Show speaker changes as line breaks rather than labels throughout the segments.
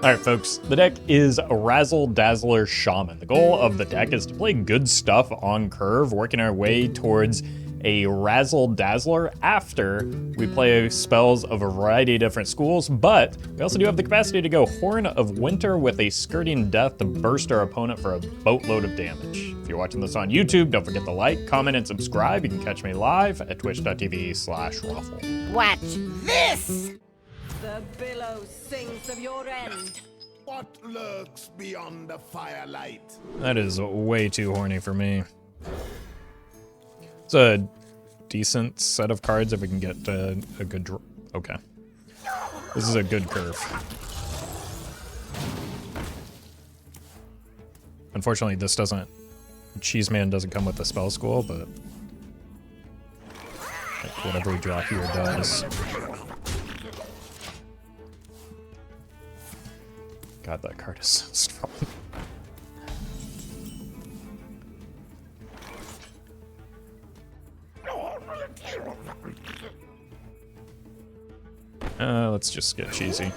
Alright folks, the deck is a Razzle-Dazzler Shaman. The goal of the deck is to play good stuff on curve, working our way towards a Razzle-Dazzler after we play spells of a variety of different schools, but we also do have the capacity to go Horn of Winter with a Skirting Death to burst our opponent for a boatload of damage. If you're watching this on YouTube, don't forget to like, comment, and subscribe. You can catch me live at twitch.tv/Roffle.
Watch this! The billow sings of your end.
What lurks beyond the firelight?
That is way too horny for me. It's a decent set of cards if we can get a good draw. Okay. This is a good curve. Unfortunately, this doesn't... Cheeseman doesn't come with the spell school, but... like, whatever we draw here does. God, that card is so strong. Let's just get cheesy.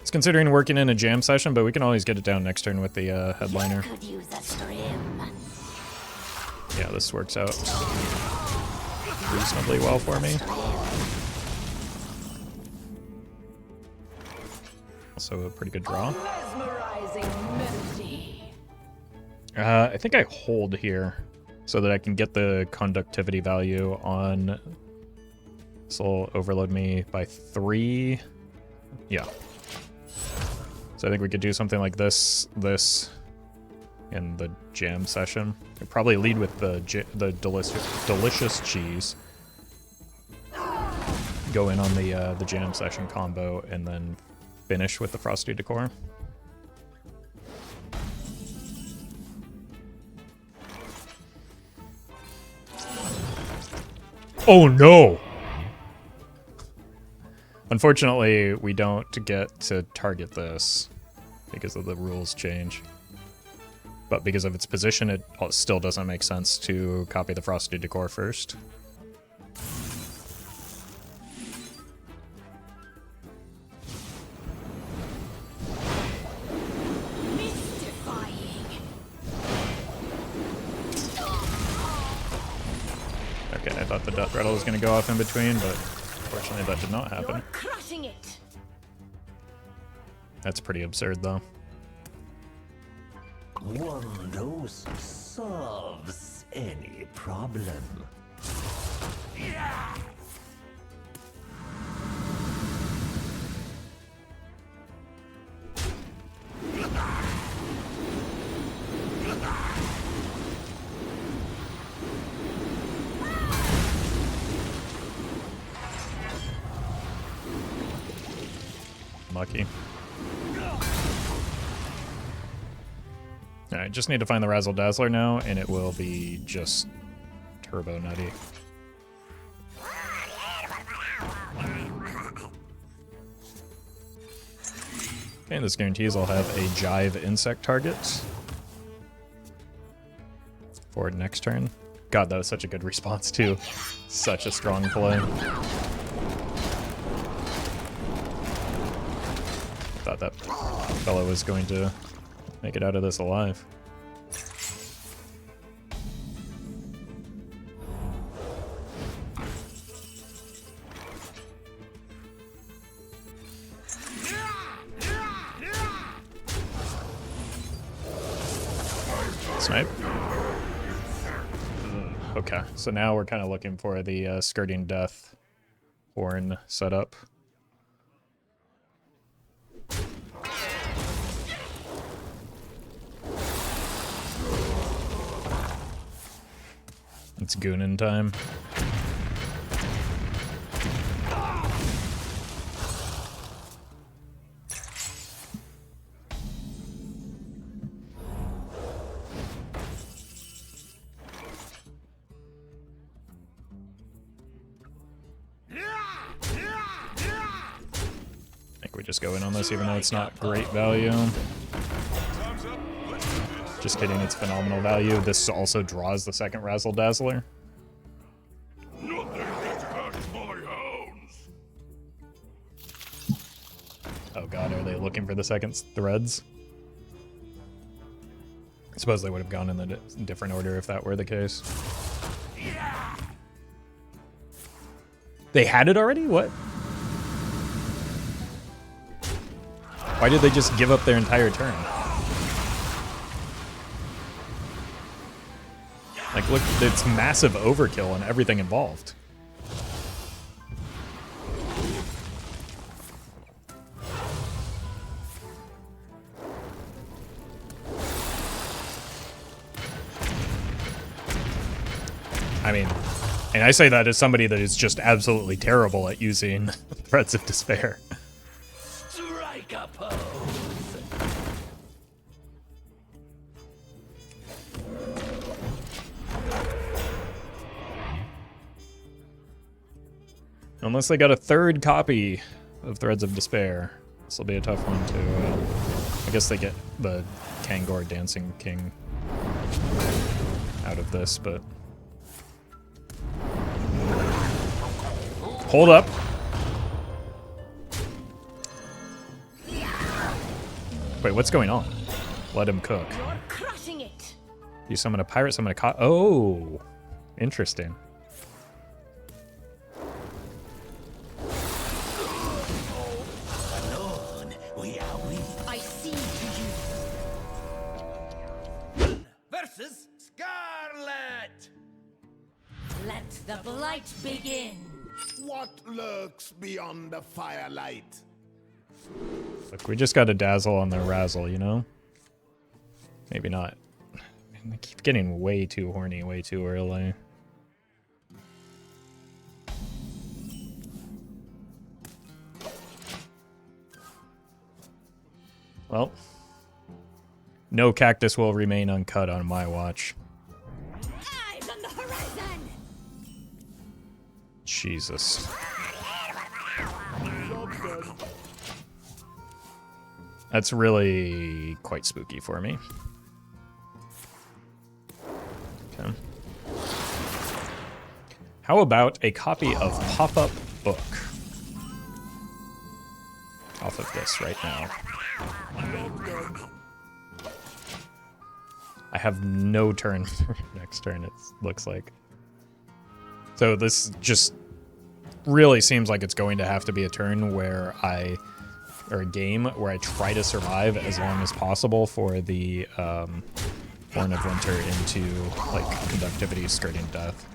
It's considering working in a jam session, but we can always get it down next turn with the headliner. Yeah, this works out reasonably well for me. Also a pretty good draw. I think I hold here so that I can get the conductivity value on... This will overload me by 3. Yeah. So I think we could do something like this, in the jam session. Could probably lead with the delicious cheese. Go in on the jam session combo and then finish with the Frosty Décor. Oh no! Unfortunately, we don't get to target this because of the rules change. But because of its position, it still doesn't make sense to copy the Frosty Décor first. Okay, I thought the Death Rattle was going to go off in between, but unfortunately that did not happen. That's pretty absurd, though.
One dose solves any problem. Yeah.
Lucky. Alright, just need to find the Razzle-Dazzler now, and it will be just turbo nutty. Okay, this guarantees I'll have a JIVE insect target for next turn. God, that was such a good response too. Such a strong play. Thought that fellow was going to make it out of this alive. Snipe. Okay, so now we're kind of looking for the Skirting Death horn setup. It's Goonin time. I think we just go in on this even though it's not great value. Just kidding, it's phenomenal value. This also draws the second Razzle-Dazzler. Oh god, are they looking for the second threads? I suppose they would have gone in the different order if that were the case. They had it already? What? Why did they just give up their entire turn? Like, look, it's massive overkill and everything involved. I mean, and I say that as somebody that is just absolutely terrible at using Threads of Despair.
Strike a pose.
Unless they got a third copy of Threads of Despair. This will be a tough one to... I guess they get the Kangor Dancing King out of this, but... Hold up. Wait, what's going on? Let him cook.
You're crushing it.
You summon a pirate, summon a oh! Interesting.
I see to you.
Versus Scarlet.
Let the blight begin.
What lurks beyond the firelight?
Look, we just got a dazzle on the Razzle, you know? Maybe not. I keep getting way too horny way too early. Well, no cactus will remain uncut on my watch.
Eyes on the horizon.
Jesus. That's really quite spooky for me. Okay. How about a copy of Pop-Up Book? Off of this right now. I have no turn for next turn, it looks like. So this just really seems like it's going to have to be a turn where or a game where I try to survive as long as possible for the Horn of Winter into, like, Conductivity skirting death.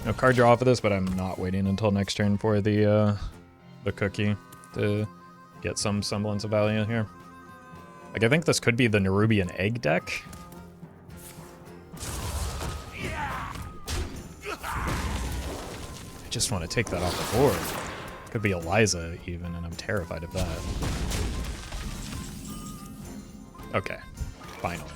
No card draw off of this, but I'm not waiting until next turn for the cookie to get some semblance of value here. Like, I think this could be the Nerubian Egg deck. I just want to take that off the board. Could be Eliza even, and I'm terrified of that. Okay, finally.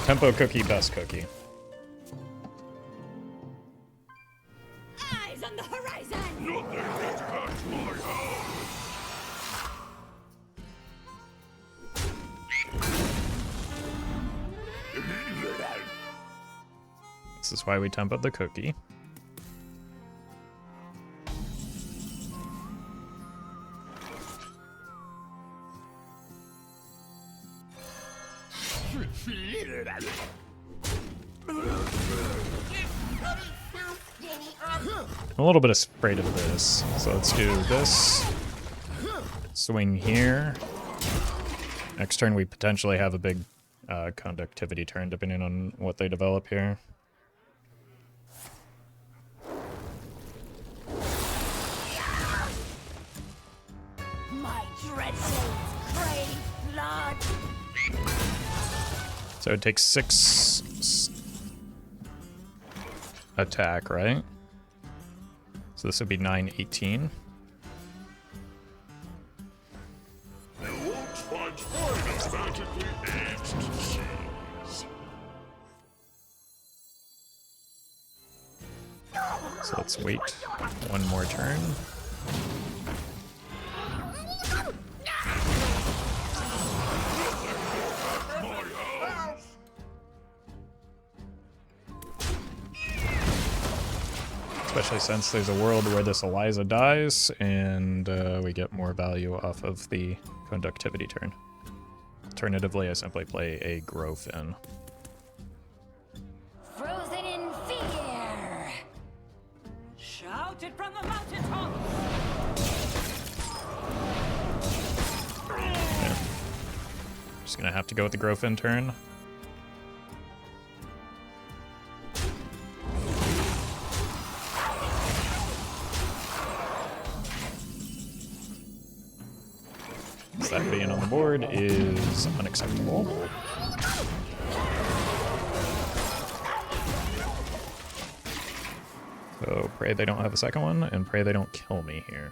Tempo cookie, best cookie.
Eyes on the horizon.
This is why we tempoed the cookie. I'm a little bit afraid of this, so let's do this. Swing here. Next turn we potentially have a big conductivity turn, depending on what they develop here.
My dread shades crave blood.
So it takes 6 attack, right? So this would be 9, 18. So let's wait one more turn. Especially since there's a world where this Eliza dies, and we get more value off of the Conductivity turn. Alternatively, I simply play a Growfin.
Frozen in fear. Shout it from the mountaintop.
Yeah. Just gonna have to go with the Growfin turn. That being on the board is unacceptable. So pray they don't have a second one, and pray they don't kill me here.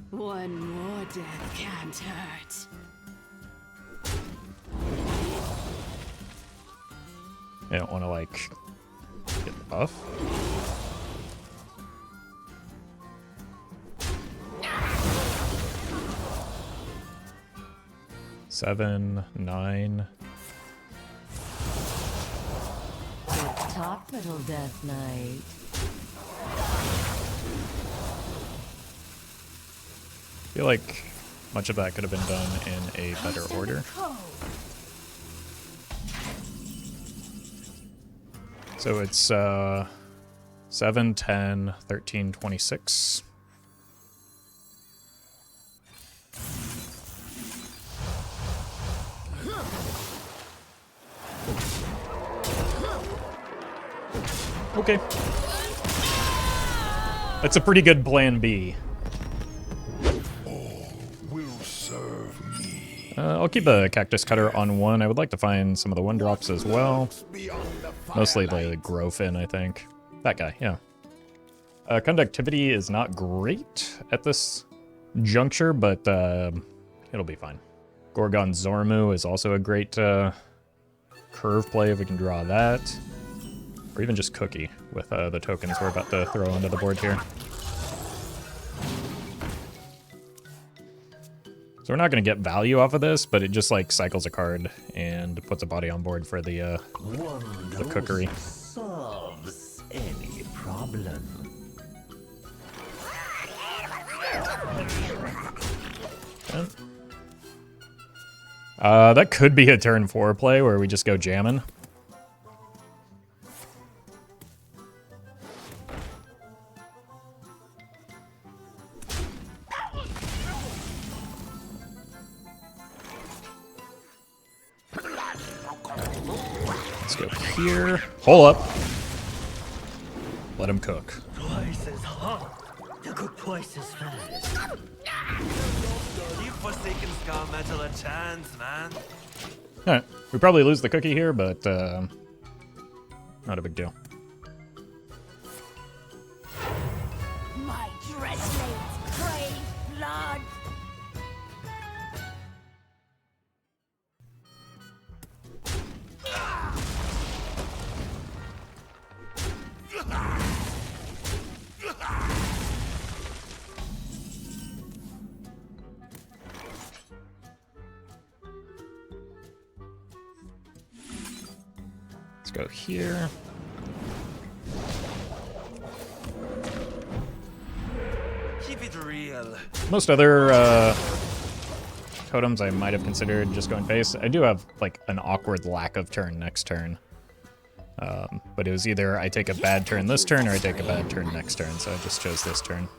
One more death can't hurt.
I don't want to, like, get the buff. Seven, 9.
Good talk, little Death Knight.
I feel like much of that could have been done in a better order. So it's 7, 10, 13, 26. Okay. That's a pretty good plan B. I'll keep the Cactus Cutter on 1. I would like to find some of the 1-drops as well. Mostly the Growfin, I think. That guy, yeah. Conductivity is not great at this juncture, but it'll be fine. Gorgonzormu is also a great curve play if we can draw that. Or even just Cookie with the tokens we're about to throw onto the board here. So we're not going to get value off of this, but it just like cycles a card and puts a body on board for the cookery.
Solves any problem.
Okay. That could be a turn 4 play where we just go jamming. Let's go here. Hold up. Let him cook.
Twice as hot to cook twice as fast. Give Forsaken Scar Metal a chance, man.
Alright. We probably lose the cookie here, but not a big deal.
My dreadmates crave blood.
Let's go here.
Keep it real.
Most other totems I might have considered just going face. I do have like an awkward lack of turn next turn. But it was either I take a bad turn this turn or I take a bad turn next turn, so I just chose this turn.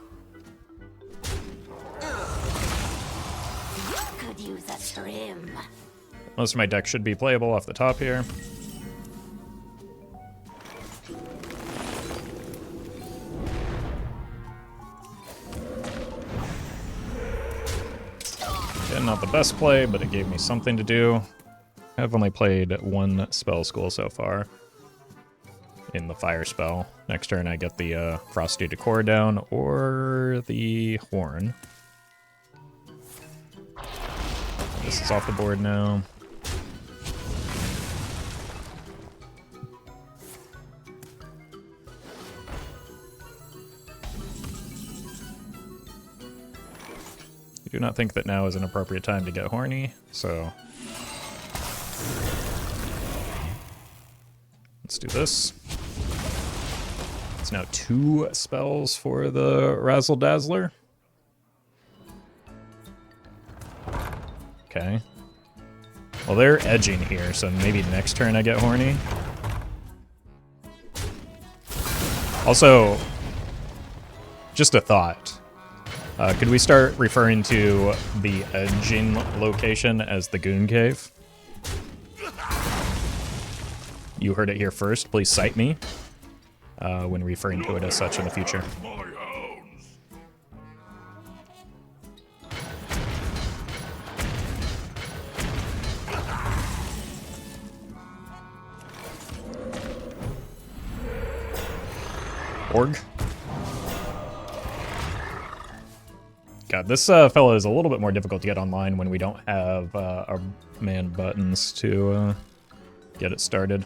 Could use a trim.
Most of my deck should be playable off the top here. Again, not the best play, but it gave me something to do. I've only played one spell school so far. in the fire spell. Next turn I get the Frosty Décor down or the horn. This is off the board now. I do not think that now is an appropriate time to get horny, so let's do this. It's now 2 spells for the Razzle-Dazzler. Okay. Well, they're edging here, so maybe next turn I get horny. Also, just a thought. Could we start referring to the edging location as the Goon Cave? You heard it here first. Please cite me when referring to it as such in the future. Org. God, this fellow is a little bit more difficult to get online when we don't have our man buttons to get it started.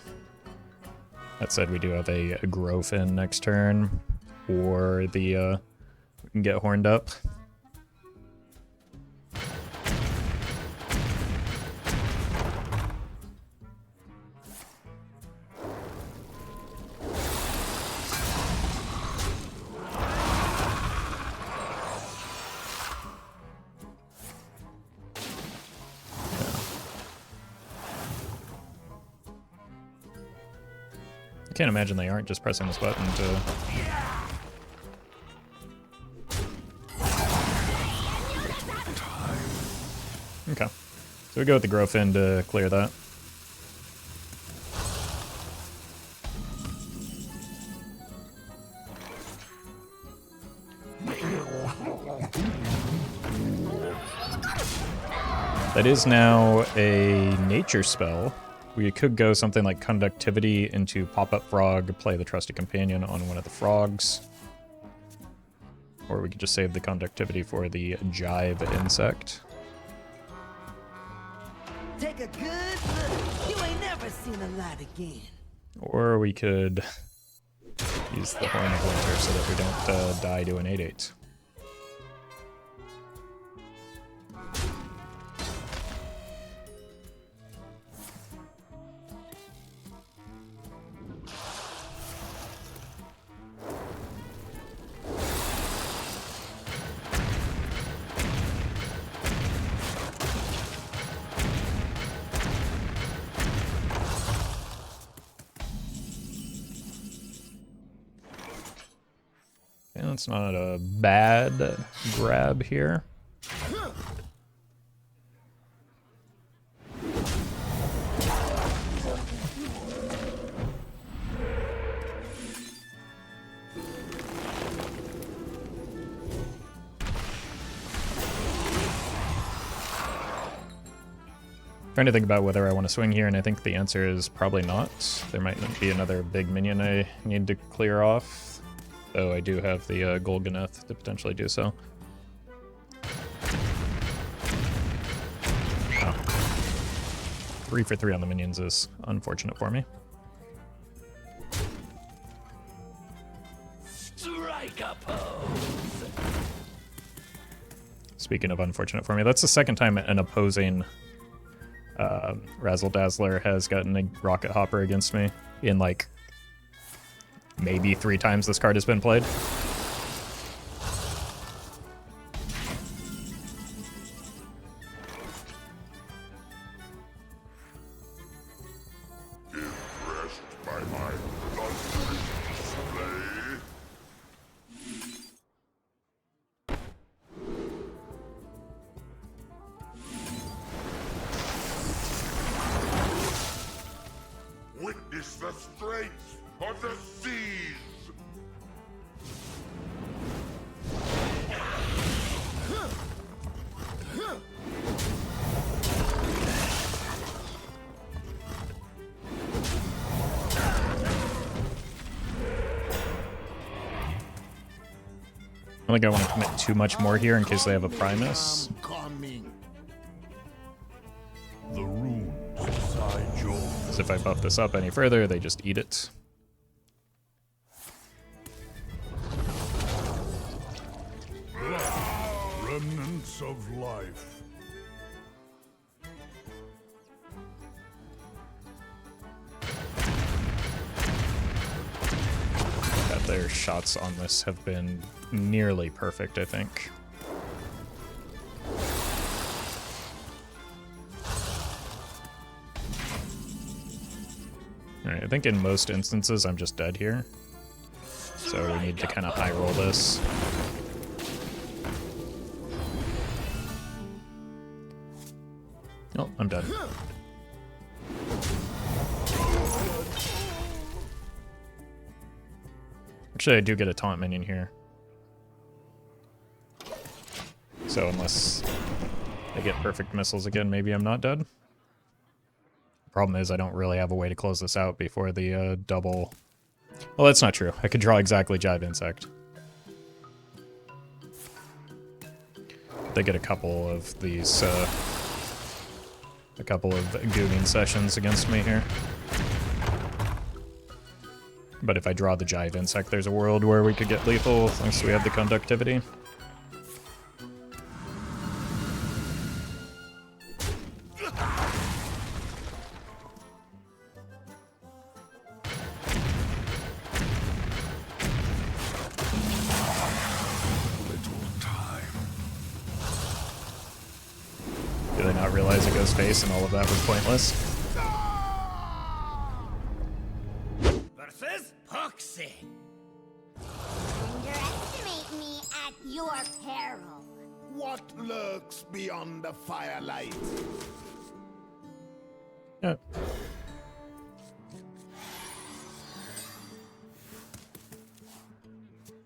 That said, we do have a Growfin next turn, or the we can get horned up. I can't imagine they aren't just pressing this button to... Okay. So we go with the Growfin to clear that. That is now a nature spell. We could go something like Conductivity into Pop-Up Frog, play the Trusty Companion on one of the frogs. Or we could just save the Conductivity for the Jive insect.
Take a good look. You ain't never seen a light again.
Or we could use the Horn of Winter so that we don't die to an 8/8. That's not a bad grab here. Trying to think about whether I want to swing here, and I think the answer is probably not. There might be another big minion I need to clear off. Though I do have the Golganneth to potentially do so. Oh. 3 for 3 on the minions is unfortunate for me.
Strike a pose.
Speaking of unfortunate for me, that's the second time an opposing Razzle-Dazzler has gotten a Rocket Hopper against me in like maybe 3 times this card has been played.
Impressed by my thundering display? Witness the strength of the seas!
I don't think I want to commit too much more here in case they have a Primus.
Coming.
The runes beside yours.
Because if I buff this up any further, they just eat it.
Remnants of life.
God, their shots on this have been nearly perfect, I think. Alright, I think in most instances I'm just dead here. So we need to kind of high roll this. Oh, I'm dead. Actually, I do get a taunt minion here. So unless I get perfect missiles again, maybe I'm not dead. Problem is I don't really have a way to close this out before the double... Well, that's not true. I could draw exactly Jive Insect. They get a couple of these, a couple of googing sessions against me here. But if I draw the Jive Insect, there's a world where we could get lethal, thanks we have the Conductivity. Do they not realize it goes face and all of that was pointless?
Versus Poxy.
Underestimate me at your peril.
What lurks beyond the firelight?
Yeah.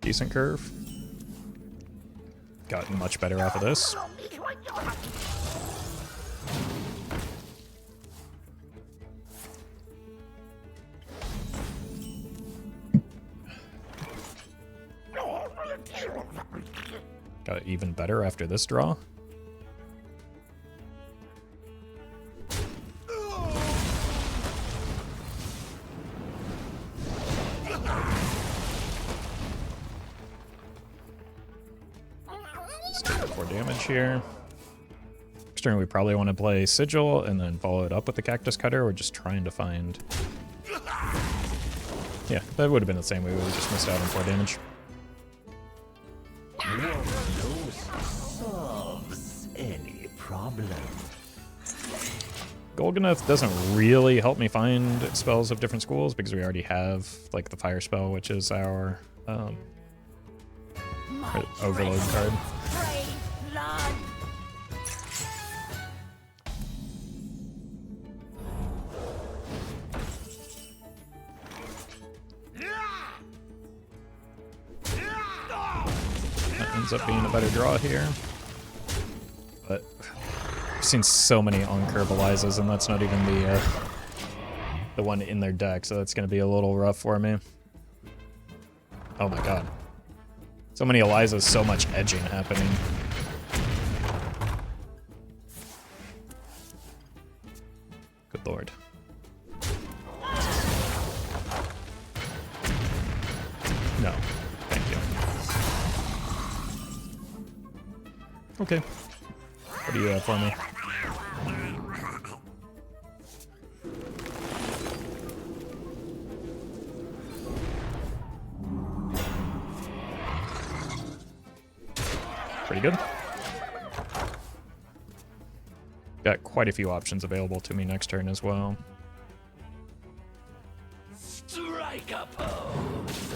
Decent curve. Gotten much better off of this. Got it even better after this draw. Let's take 4 damage here. Next turn we probably want to play Sigil and then follow it up with the Cactus Cutter. We're just trying to find... Yeah, that would have been the same way. We just missed out on 4 damage.
Solves any problem.
Golganneth doesn't really help me find spells of different schools because we already have like the fire spell, which is our overload card.
Brave blood.
That ends up being a better draw here. But I've seen so many on-curve Elizas, and that's not even the one in their deck, so that's going to be a little rough for me. Oh my god. So many Elizas, so much edging happening. Good lord. No. Thank you. Okay. What do you have for me? Pretty good. Got quite a few options available to me next turn as well.
Strike a pose.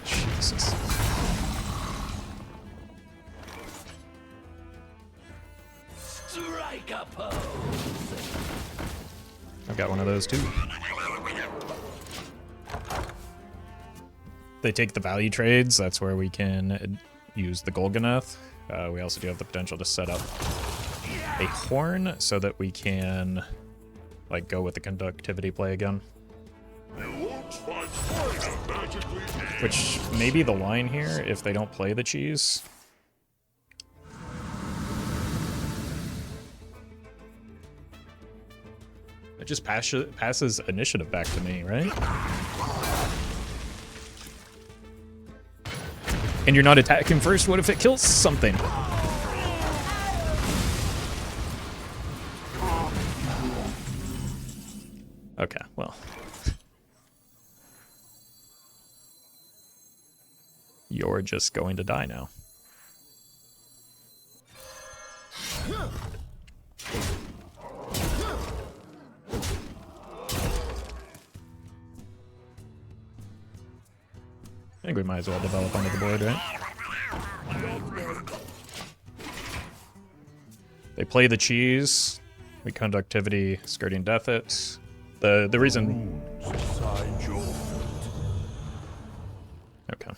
Jesus.
Strike a pose.
I've got one of those too. They take the value trades. That's where we can use the Golganneth. We also do have the potential to set up a horn so that we can like go with the conductivity play again. Which may be the line here if they don't play the cheese. It just passes initiative back to me, right? And you're not attacking first? What if it kills something? Okay, well. You're just going to die now. I think we might as well develop onto the board, right? They play the cheese. We conductivity, skirting death it. The reason. Okay.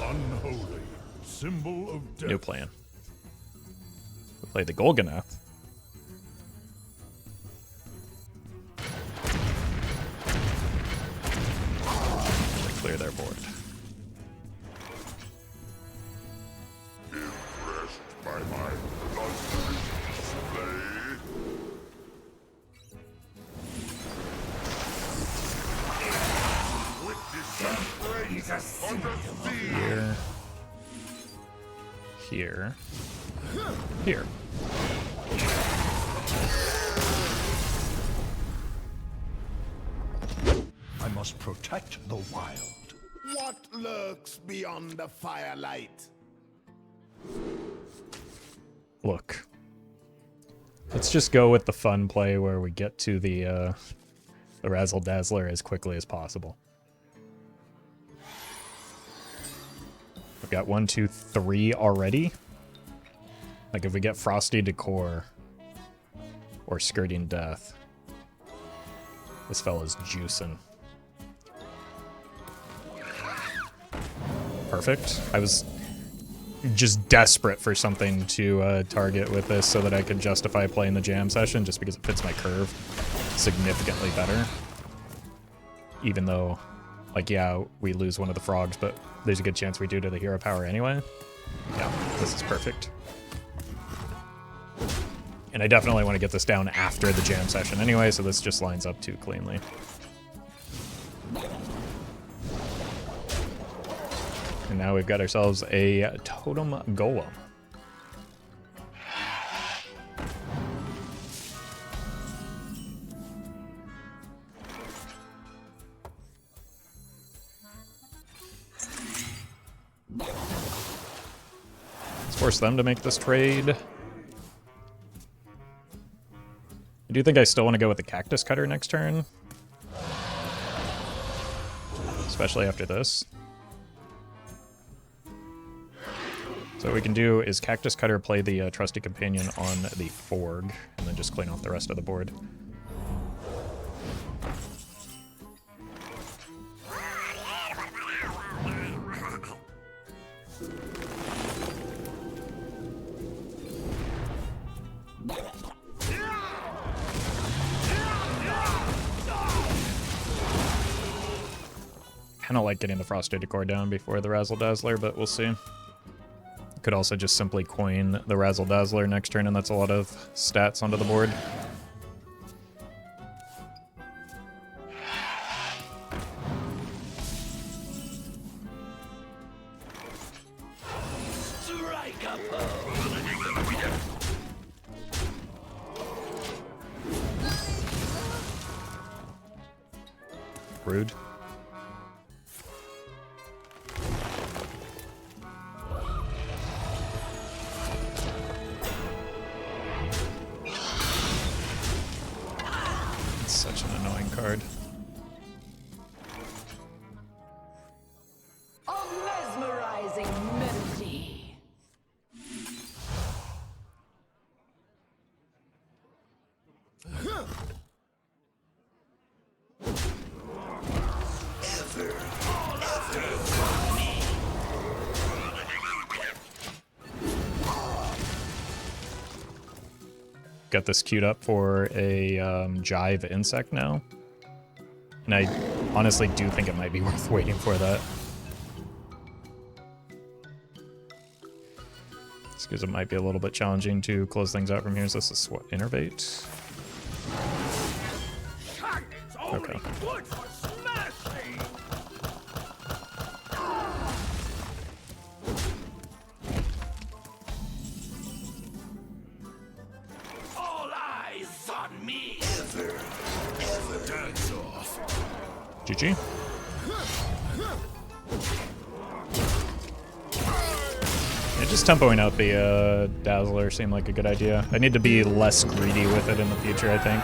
Unholy symbol of death.
New plan. We play the Golganneth. Clear their board.
Impressed by my bloodthirsty display? With this
Here. Here. Here.
I must protect the wild.
What lurks beyond the firelight?
Look. Let's just go with the fun play where we get to the Razzle-Dazzler as quickly as possible. We've got 1, 2, 3 already. Like if we get Frosty Décor or Skirting Death, this fella's juicing. Perfect. I was just desperate for something to target with this so that I could justify playing the jam session just because it fits my curve significantly better. Even though, like, yeah, we lose one of the frogs, but there's a good chance we do to the hero power anyway. Yeah, this is perfect. And I definitely want to get this down after the jam session anyway, so this just lines up too cleanly. And now we've got ourselves a totem golem. Let's force them to make this trade. I do think I still want to go with the Cactus Cutter next turn. Especially after this. So what we can do is Cactus Cutter play the Trusty Companion on the Forg, and then just clean off the rest of the board. Kind of like getting the Frosty Décor down before the Razzle-Dazzler, but we'll see. Could also just simply coin the Razzle-Dazzler next turn, and that's a lot of stats onto the board. Rude. Such an annoying card.
A mesmerizing melody.
got this queued up for a JIVE insect now. And I honestly do think it might be worth waiting for that. Just because it might be a little bit challenging to close things out from here. Is this what, innervate? Okay.
All eyes on me.
Dance off.
GG. Yeah, just tempoing out the Dazzler seemed like a good idea. I need to be less greedy with it in the future, I think.